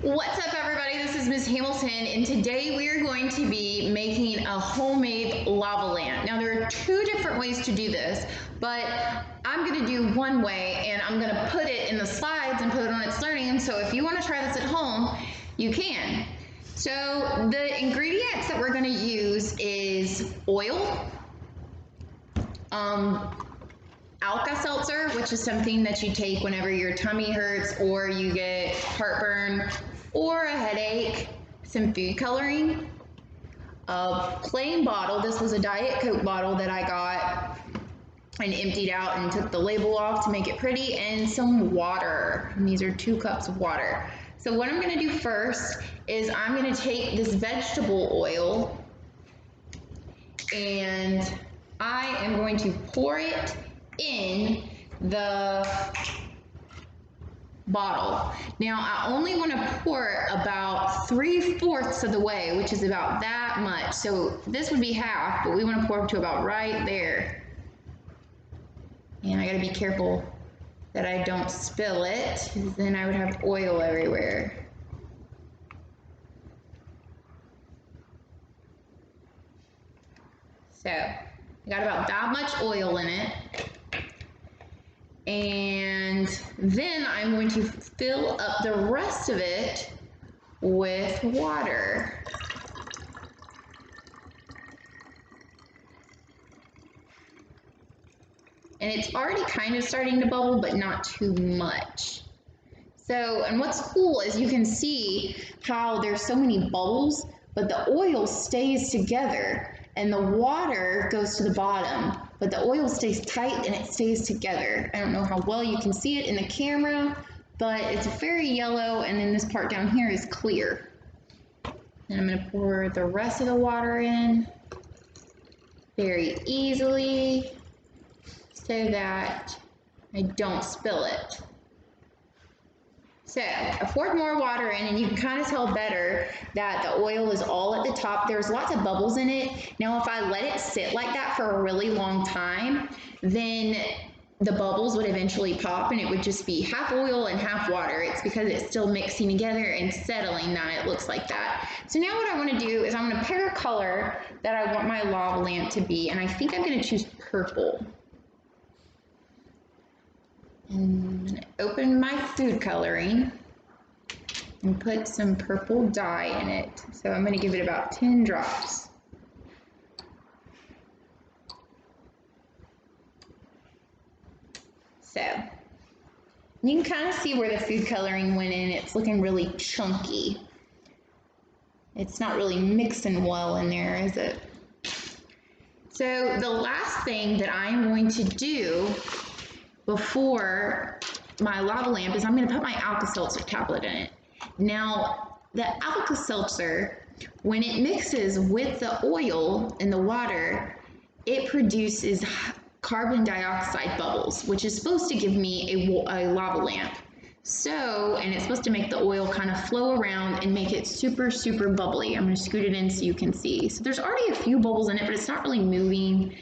What's up, everybody? This is Ms. Hamilton, and today we are going to be making a homemade lava lamp. Now, there are two different ways to do this, but I'm going to do one way, and I'm going to put it in the slides and put it on It's Learning. So if you want to try this at home, you can. So the ingredients that we're going to use is oil, Alka-Seltzer, which is something that you take whenever your tummy hurts or you get heartburn or a headache, some food coloring, a plain bottle. This was a Diet Coke bottle that I got and emptied out and took the label off to make it pretty, and some water. And these are 2 cups of water. So what I'm going to do first is I'm going to take this vegetable oil and I am going to pour it in the bottle. Now I only want to pour it about 3/4 of the way, which is about that much. So this would be half, but we want to pour up to about right there. And I got to be careful that I don't spill it, because then I would have oil everywhere. So I got about that much oil in it. And then I'm going to fill up the rest of it with water. And it's already kind of starting to bubble, but not too much. So, and what's cool is you can see how there's so many bubbles, but the oil stays together and the water goes to the bottom, but the oil stays tight and it stays together. I don't know how well you can see it in the camera, but it's very yellow, and then this part down here is clear. And I'm gonna pour the rest of the water in very easily so that I don't spill it. So I poured more water in, and you can kind of tell better that the oil is all at the top. There's lots of bubbles in it. Now, if I let it sit like that for a really long time, then the bubbles would eventually pop and it would just be half oil and half water. It's because it's still mixing together and settling that it looks like that. So now what I want to do is I'm going to pick a color that I want my lava lamp to be, and I think I'm going to choose purple. And I'm going to open my food coloring and put some purple dye in it. So I'm going to give it about 10 drops. So you can kind of see where the food coloring went in. It's looking really chunky. It's not really mixing well in there, is it? So the last thing that I'm going to do before my lava lamp is I'm going to put my Alka-Seltzer tablet in it. Now, the Alka-Seltzer, when it mixes with the oil and the water, it produces carbon dioxide bubbles, which is supposed to give me a lava lamp. So, and it's supposed to make the oil kind of flow around and make it super, super bubbly. I'm going to scoot it in so you can see. So there's already a few bubbles in it, but it's not really moving.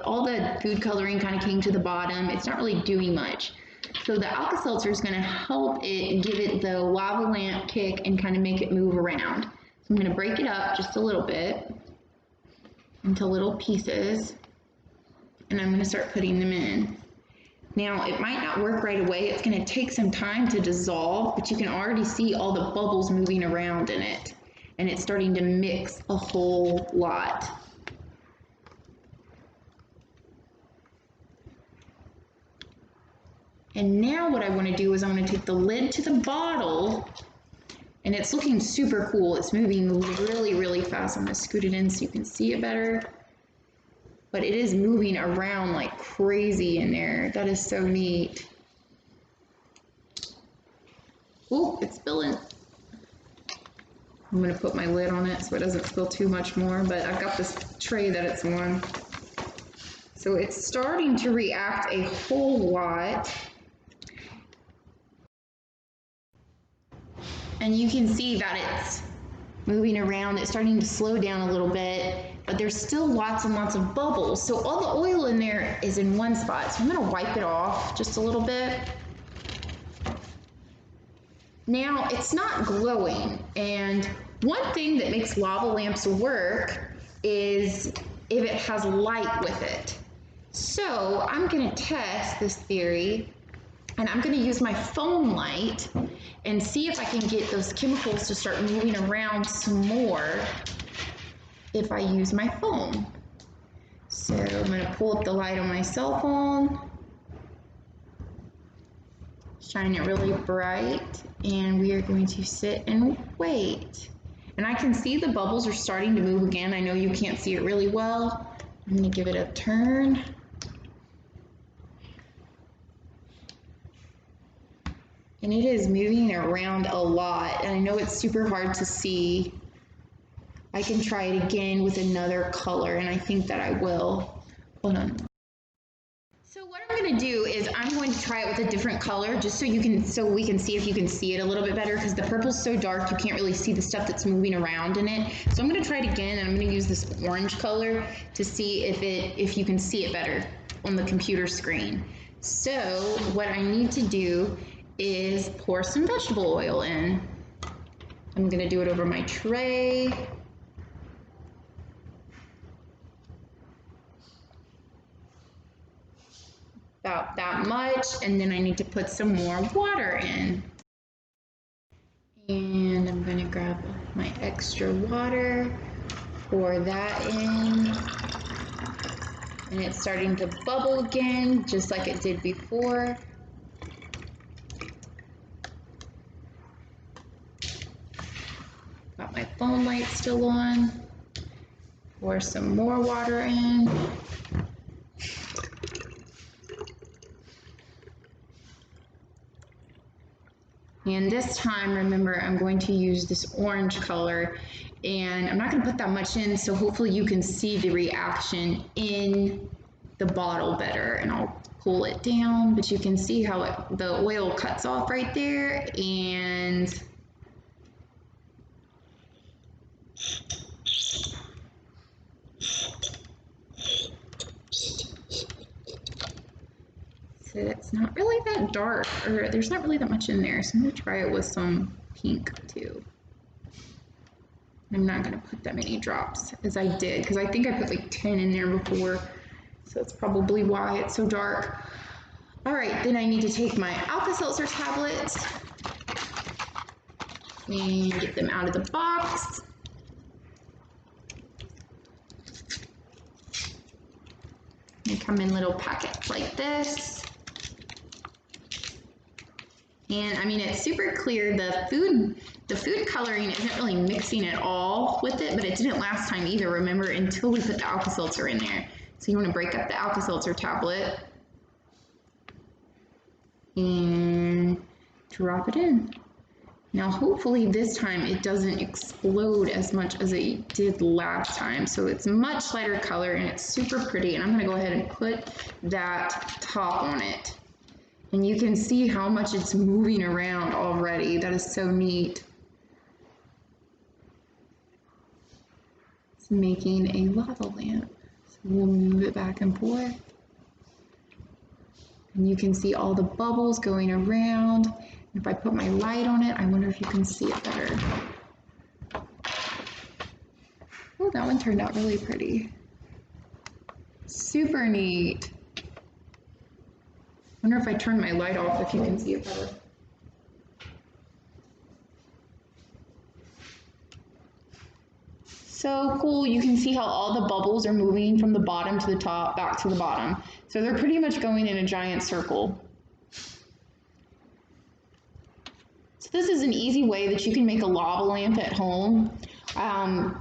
All the food coloring kind of came to the bottom. It's not really doing much. So the Alka-Seltzer is going to help it give it the lava lamp kick and kind of make it move around. So I'm going to break it up just a little bit into little pieces, and I'm going to start putting them in. Now, it might not work right away. It's going to take some time to dissolve, but you can already see all the bubbles moving around in it, and it's starting to mix a whole lot. And now what I want to do is I'm going to take the lid to the bottle, and it's looking super cool. It's moving really, really fast. I'm going to scoot it in so you can see it better. But it is moving around like crazy in there. That is so neat. Oh, it's spilling. I'm going to put my lid on it so it doesn't spill too much more, but I've got this tray that it's on. So it's starting to react a whole lot. And you can see that it's moving around. It's starting to slow down a little bit, but there's still lots and lots of bubbles. So all the oil in there is in one spot. So I'm gonna wipe it off just a little bit. Now it's not glowing, and one thing that makes lava lamps work is if it has light with it. So I'm gonna test this theory, and I'm gonna use my foam light and see if I can get those chemicals to start moving around some more if I use my foam. So I'm gonna pull up the light on my cell phone, shine it really bright, and we are going to sit and wait. And I can see the bubbles are starting to move again. I know you can't see it really well. I'm gonna give it a turn. And it is moving around a lot, and I know it's super hard to see. I can try it again with another color, and I think that I will. Hold on. So what I'm gonna do is I'm going to try it with a different color just so we can see if you can see it a little bit better, because the purple's so dark you can't really see the stuff that's moving around in it. So I'm gonna try it again, and I'm gonna use this orange color to see if you can see it better on the computer screen. So what I need to do is pour some vegetable oil in. I'm gonna do it over my tray. About that much, and then I need to put some more water in. And I'm gonna grab my extra water, pour that in, and it's starting to bubble again, just like it did before. Got my phone light still on. Pour some more water in. And this time, remember, I'm going to use this orange color, and I'm not going to put that much in, so hopefully you can see the reaction in the bottle better. And I'll pull it down, but you can see how the oil cuts off right there, and so it's not really that dark, or there's not really that much in there, so I'm going to try it with some pink too. I'm not going to put that many drops as I did, because I think I put like 10 in there before, so that's probably why it's so dark. All right, then I need to take my Alka-Seltzer tablets and get them out of the box. They come in little packets like this. And I mean, it's super clear. The food coloring isn't really mixing at all with it, but it didn't last time either, remember, until we put the Alka-Seltzer in there. So you want to break up the Alka-Seltzer tablet and drop it in. Now, hopefully this time it doesn't explode as much as it did last time. So it's much lighter color and it's super pretty. And I'm going to go ahead and put that top on it. And you can see how much it's moving around already. That is so neat. It's making a lava lamp. So we'll move it back and forth. And you can see all the bubbles going around. If I put my light on it, I wonder if you can see it better. Oh, that one turned out really pretty. Super neat. I wonder if I turn my light off if you can see it better. So cool, you can see how all the bubbles are moving from the bottom to the top, back to the bottom. So they're pretty much going in a giant circle. So this is an easy way that you can make a lava lamp at home.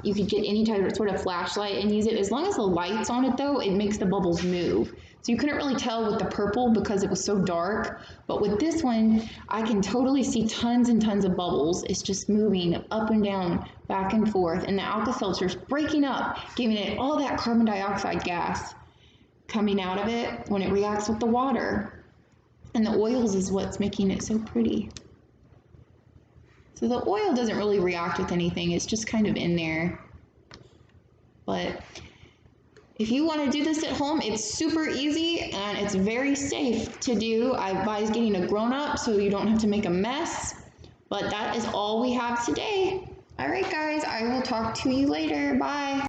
You could get any type of sort of flashlight and use it. As long as the light's on it though, it makes the bubbles move. So you couldn't really tell with the purple because it was so dark, but with this one, I can totally see tons and tons of bubbles. It's just moving up and down, back and forth, and the Alka-Seltzer's breaking up, giving it all that carbon dioxide gas coming out of it when it reacts with the water. And the oils is what's making it so pretty. So the oil doesn't really react with anything, it's just kind of in there. But if you want to do this at home, it's super easy and it's very safe to do. I advise getting a grown-up so you don't have to make a mess. But that is all we have today. All right, guys, I will talk to you later. Bye.